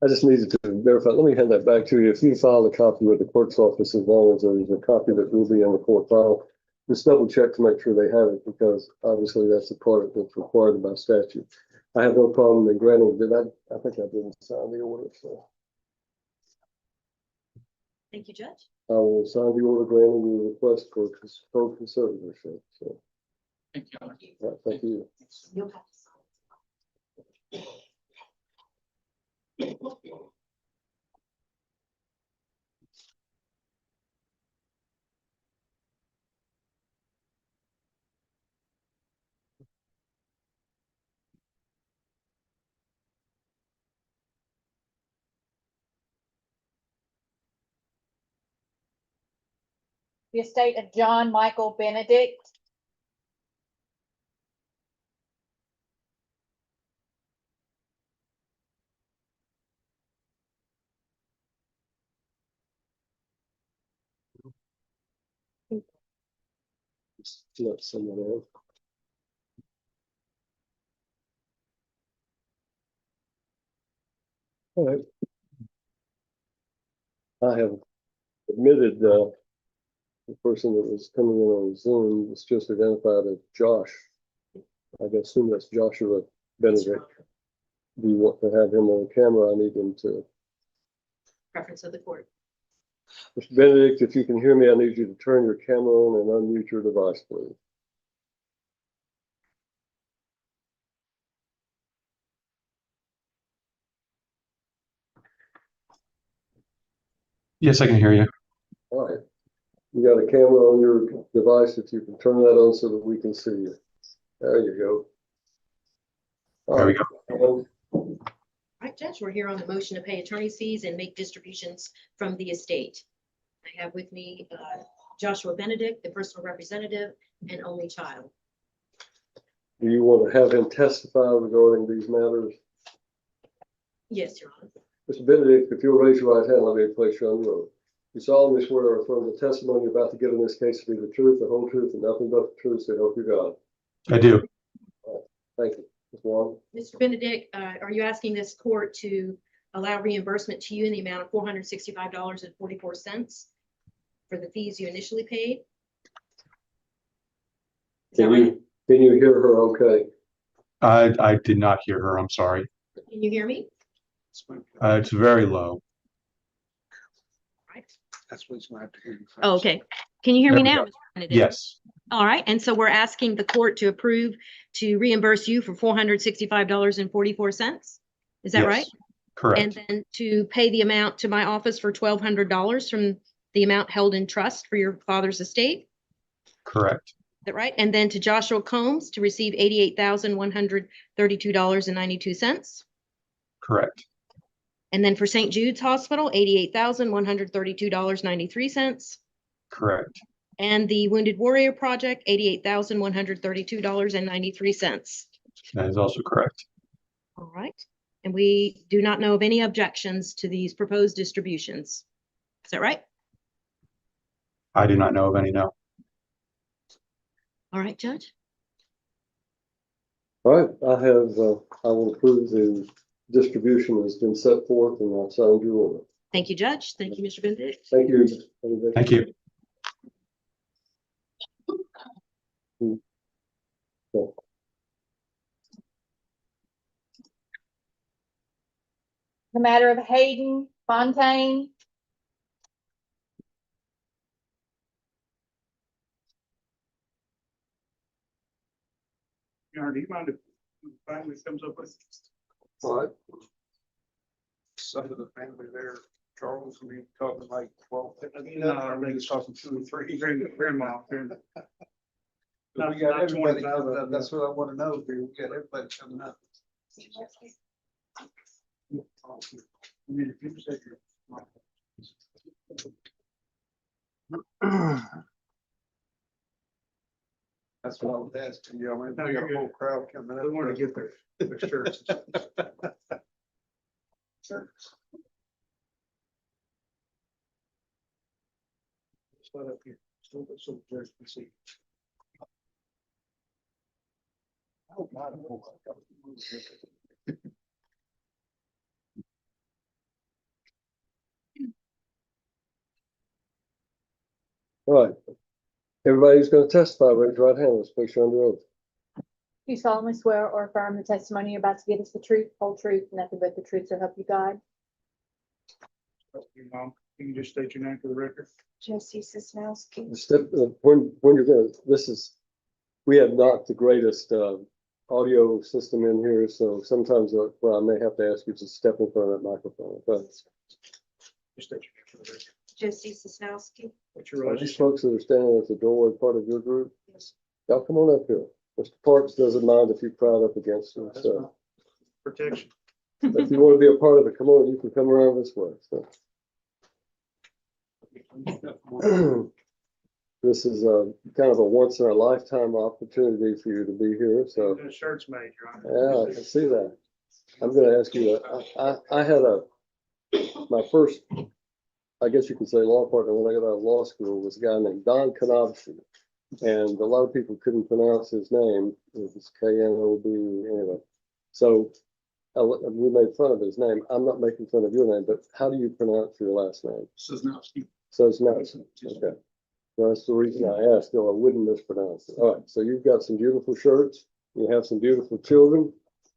I just needed to verify. Let me hand that back to you. If you file a copy with the clerk's office, as long as there's a copy that will be in the court file, just double check to make sure they have it, because obviously that's the part that's required by statute. I have no problem in granting. I think I didn't sign the order, so Thank you, Judge. I will sign the order granting the request for conservatorship. So Thank you. All right, thank you. You'll have to sign. The estate of John Michael Benedict. Just let someone else. All right. I have admitted, the person that was coming in on Zoom was just identified as Josh. I assume that's Joshua Benedict. Do you want to have him on camera? I need him to. Preference of the court. Mr. Benedict, if you can hear me, I need you to turn your camera on and unmute your device, please. Yes, I can hear you. All right. You got a camera on your device, if you can turn that on so that we can see you. There you go. There we go. go. All right, Judge, we're here on the motion to pay attorney's fees and make distributions from the estate. I have with me Joshua Benedict, the personal representative and only child. Do you want to have him testify regarding these matters? Yes, Your Honor. Mr. Benedict, if you'll raise your right hand, let me place you on the oath. You solemnly swear or affirm the testimony you're about to give in this case to be the truth, the whole truth, and nothing but the truth, so help you God. I do. Thank you. Ms. Wong? Mr. Benedict, are you asking this court to allow reimbursement to you in the amount of $465.44 for the fees you initially paid? Is that Can right? you hear her okay? I did not hear her. I'm sorry. Can you hear me? It's very low. Right. That's what he's gonna have to hear you first. Oh, okay. Can you hear me There we now, go. Mr. Benedict? Yes, All right, and so we're asking the court to approve to reimburse you for $465.44. Is that yes, right? correct, And then to pay the amount to my office for $1,200 from the amount held in trust for your father's estate. correct, Is that right? And then to Joshua Combs to receive $88,132.92. correct, And then for St. Jude's Hospital, $88,132.93. correct. And the Wounded Warrior Project, $88,132.93. That is also correct. All right. And we do not know of any objections to these proposed distributions. Is that right? I do not know of any, no. All right, Judge? All right, I will approve the distribution has been set forth and I'll sign your order. Thank you, Judge. Thank you, Mr. Benedict. Thank you. Thank you. The matter of Hayden Fontaine. Do you mind if finally comes up with? All right. Some of the family there, Charles, we talking like 12. No, I think it's talking 2 or 3. Grandma. We Not got everybody, 25, that's what I want to know, dude. We got everybody coming up. I mean, if you said you're- That's what I was asking you. I mean, No, we got you're a whole crowd coming I up. don't want to get there. Their shirts. Slide up here. So Judge can see. Oh, God, oh, my God. All right. Everybody's going to testify. Raise your right hand. Let's place you under oath. Do you solemnly swear or affirm the testimony you're about to give us the truth, whole truth, nothing but the truth, so help you God? Your mom, can you just state your name for the record? Josie Sisnowski. When you're going to, this is we have not the greatest, audio system in here, so sometimes, well, I may have to ask you to step in front of that microphone, but Just state your name for the record. Jesse Sosnowski. What's your these relationship? folks that are standing at the door are part of your group. Yes. Y'all come on up here. Mr. Parks doesn't mind if you crowd up against him, That's so fine. Protection. if you want to be a part of it, come on, you can come around this way, so. This is kind of a once in a lifetime opportunity for you to be here, so, The shirt's made, Your Honor. yeah, I can see that. I'm gonna ask you, I had my first, I guess you could say law partner when I got out of law school was a guy named Don Konobsky. And a lot of people couldn't pronounce his name. It was K-N-O-B, anyway. So we made fun of his name. I'm not making fun of your name, but how do you pronounce your last name? Sosnowski. Sosnowski. Okay. Well, that's the reason I asked, so I wouldn't mispronounce it. All right, so you've got some beautiful shirts, you have some beautiful children,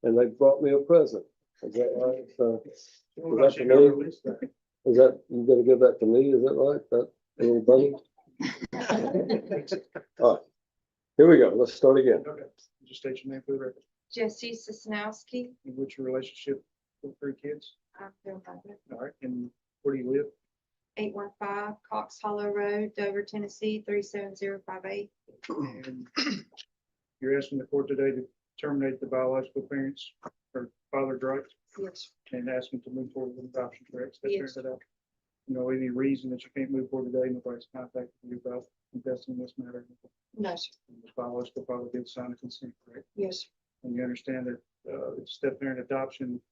and they brought me a present. Is that right? So, Well, I is that should for go me? release that. Is that, you gonna give that to me, is that right? That little bunny? All right, here we go, let's start again. Okay, just state your name for the record. Jesse Sosnowski. And what's your relationship with 3 kids? I'm their mother. All right, and where do you live? 815 Cox Hollow Road, Dover, Tennessee, 37058. And you're asking the court today to terminate the biological parents or father's rights Yes. and asking to move forward with adoption, correct? That's Yes. fair to that. You know, any reason that you can't move forward today, nobody's contacted you about investing in this matter? No, sir. The biological father did sign a consent, correct? Yes. And you understand that, step parent adoption,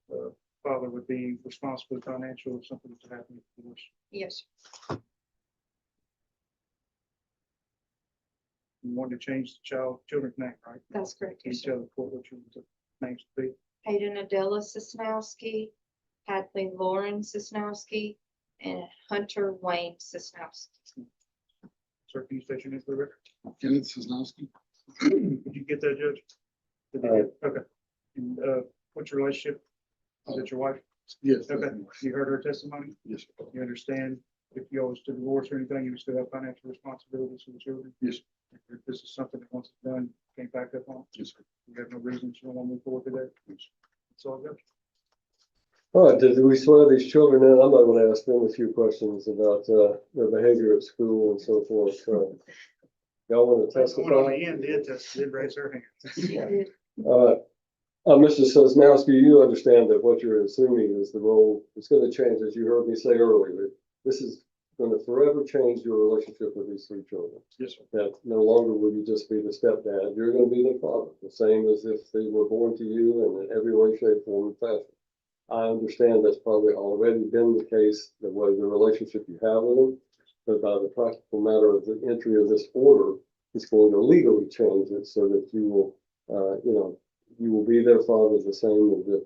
father would be responsible financial if something was to happen with divorce. Yes. You want to change the children's name, right? That's correct. Can you Yes, sir. tell the court what your names to be? Hayden Adela Sosnowski, Hadley Lauren Sosnowski, and Hunter Wayne Sosnowski. Sir, can you state your name for the record? Kenneth Sosnowski. Did you get that, Judge? Did they get- Okay. And, what's your relationship? Is it your wife? Yes. Okay. You heard her testimony? Yes. You understand if you always to divorce or anything, you would still have financial responsibilities for the children? Yes. If this is something that once it's done, can't back up on? Yes, sir. You have no reason you don't want to move forward today? It's all good. All right, did we swear these children in? I'm not gonna ask them a few questions about, their behavior at school and so forth, so. Y'all wanna That's the one on testify? the end did raise her hand. All right. Mr. Sosnowski, you understand that what you're assuming is the role, it's gonna change, as you heard me say earlier. This is gonna forever change your relationship with these 3 children. Yes, sir. That no longer will you just be the stepdad, you're gonna be their father, the same as if they were born to you and in every way, shape, form, and fashion. I understand that's probably already been the case, the way the relationship you have with them, but by the practical matter of the entry of this order, it's going to legally change it so that you will, you will be their father the same as if,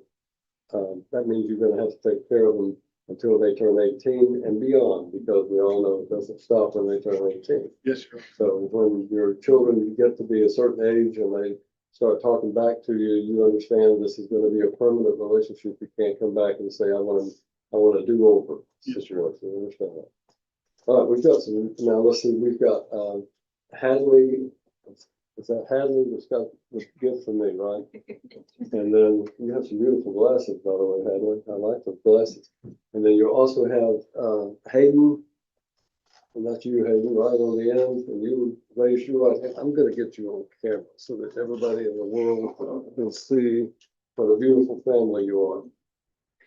that means you're gonna have to take care of them until they turn 18 and beyond, because we all know it doesn't stop when they turn 18. Yes, sir. So when your children get to be a certain age and they start talking back to you, you understand this is gonna be a permanent relationship. You can't come back and say, I want to do over situation. You understand that? All right, we've got some, now let's see, we've got, Hadley, is that Hadley that's got the gift for me, right? And then you have some beautiful glasses, by the way, Hadley. I like the glasses. And then you also have, Hayden. And that's you, Hayden, right on the end, and you raise your right hand. I'm gonna get you on camera so that everybody in the world can see what a beautiful family you are.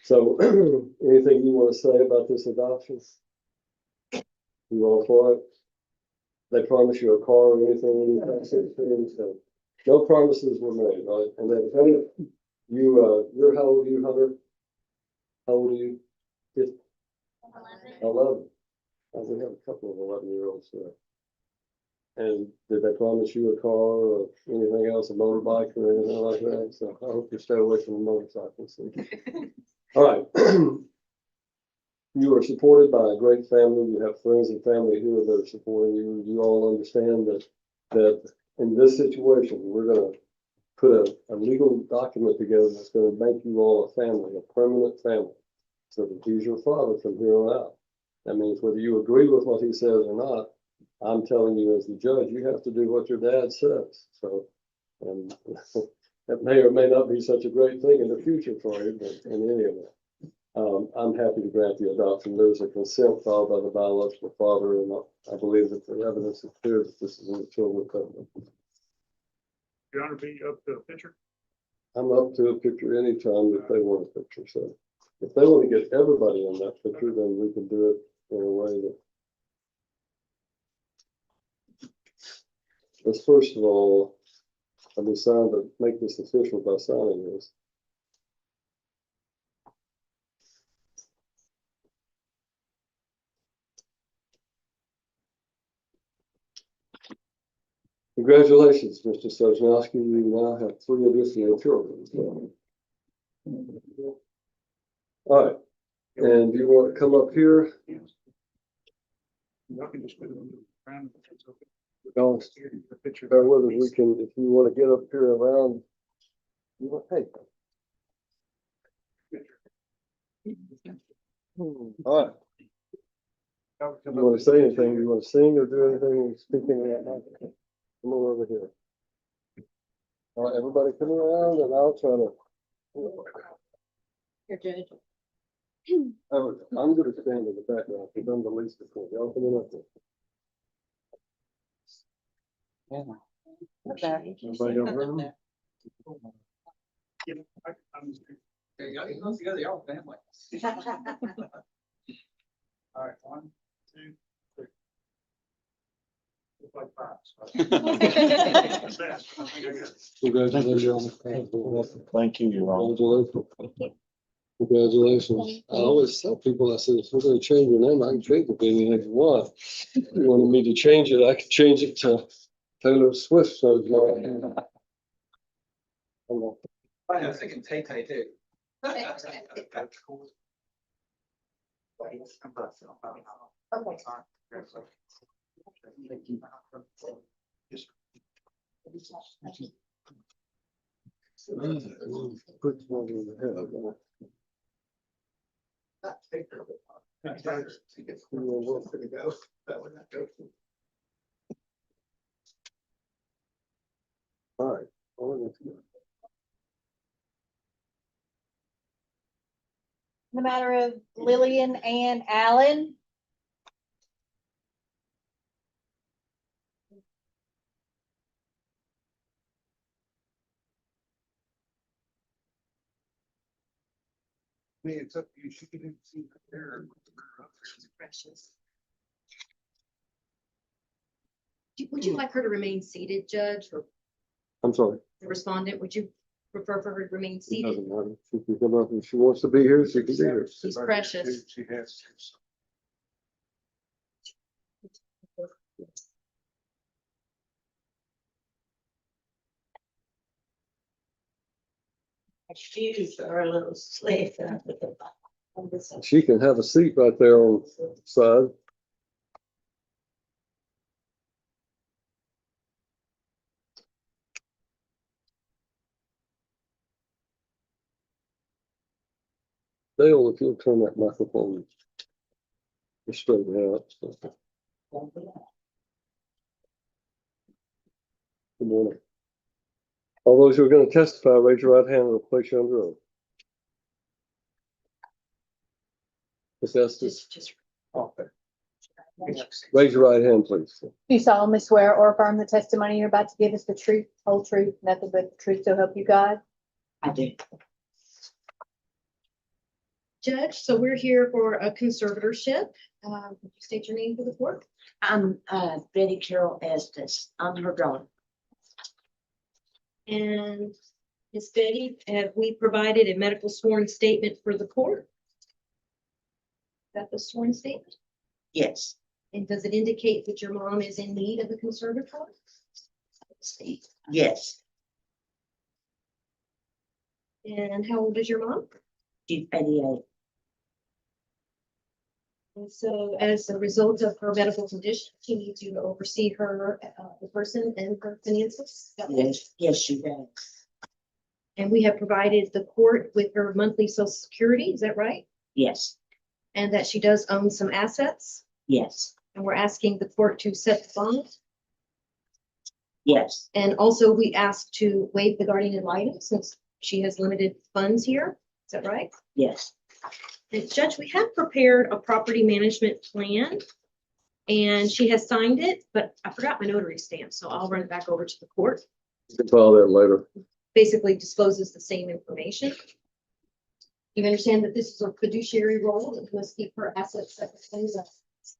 So, anything you want to say about this adoption? You all for it? They promise you a car or anything? So, no promises were made, right? And then, Hunter, you're how old are you, Hunter? How old are you? 11. We have a couple of 11-year-olds there. And did they promise you a car or anything else, a motorbike or anything like that? So I hope you stay away from the motorcycles. All right. You are supported by a great family. You have friends and family here that are supporting you. You all understand that in this situation, we're going to put a legal document together that's going to make you all a family, a permanent family, so that he's your father from here on out. That means whether you agree with what he says or not, I'm telling you as the judge, you have to do what your dad says, so. And that may or may not be such a great thing in the future for you, but in any event. I'm happy to grant the adoption. There's a consent filed by the biological father, and I believe that the evidence is clear that this is in the children's covenant. Your Honor, be up to a picture. I'm up to a picture anytime that they want a picture, so if they want to get everybody in that picture, then we can do it in a way that. Let's first of all, let me sign to make this official by signing this. Congratulations, Mr. Sosnowski. You now have 3 additional children. All right, and you want to come up here? Y'all can just put it on the ground. If it's okay. Don't The picture. bear with us. We can, if you want to get up here around. You want, hey. All right. You want to say anything? You want to sing or do anything? Speaking of that, mic? Come on over here. All right, everybody come around and I'll try to. Your judge. I'm going to stand in the background because I'm the least of them. Y'all come on up there. Everybody over there? All right, 1, 2, 3. Look like 5. Congratulations. Thank you, Your Honor. Congratulations. Congratulations. I always tell people, I said, if we're going to change your name, I can change it to anything you want. If you wanted me to change it, I could change it to Taylor Swift. So, I was thinking Tay-Tay too. That's cool. Put one in the head. All right. In the matter of Lillian Ann Allen. I mean, it's up to you. She can even see there. Precious. Would you like her to remain seated, Judge, or I'm sorry. the respondent? Would you prefer for her to remain It seated? doesn't matter. She can come up if she wants to be here. She can be here. She's precious. She has. My shoes are a little stiff. She can have a seat right there on the side. Dale, if you'll turn that microphone straight out. Good morning. All those who are going to testify, raise your right hand and I'll place you under oath. Ms. Estes, Just raise your right hand, please. Do you solemnly swear or affirm the testimony you're about to give is the truth, whole truth, nothing but the truth, so help you God? I do. Judge, so we're here for a conservatorship. Would you state your name for the court? I'm Betty Carol Estes. I'm her daughter. And Ms. Betty, have we provided a medical sworn statement for the court? Is that the sworn statement? Yes. And does it indicate that your mom is in need of a conservator? Yes. And how old is your mom? She's 88. And so as a result of her medical condition, she needs you to oversee her, the person and her finances. Yes. Yes, she does. And we have provided the court with her monthly social security, is that right? Yes. And that she does own some assets. Yes. And we're asking the court to set the bond. Yes, And also we asked to waive the guardian ad litem since she has limited funds here. Is that right? yes. And Judge, we have prepared a property management plan and she has signed it, but I forgot my notary stamp, so I'll run it back over to the court. You can file that later. Basically discloses the same information. You understand that this is a fiduciary role and you must keep her assets separately,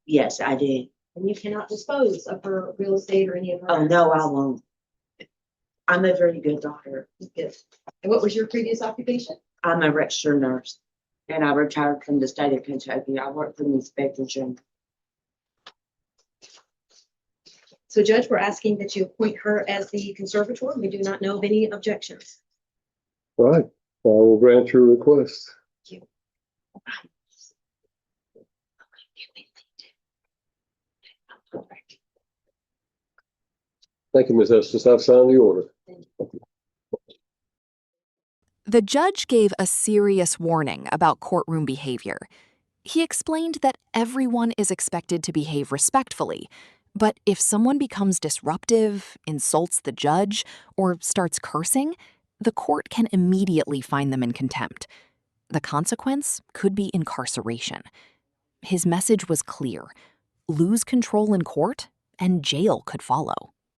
Yes, I did. and you cannot dispose of her real estate or any of her. Oh, no, I assets. won't. I'm a very good daughter. Good. And what was your previous occupation? I'm a registered nurse. And I retired from the state of Kentucky. I work for the inspector general. So Judge, we're asking that you appoint her as the conservator. We do not know of any objections. All right, I will grant your request. Thank you, Ms. Estes. I've signed the order. The judge gave a serious warning about courtroom behavior. He explained that everyone is expected to behave respectfully, but if someone becomes disruptive, insults the judge, or starts cursing, the court can immediately find them in contempt. The consequence could be incarceration. His message was clear: lose control in court, and jail could follow.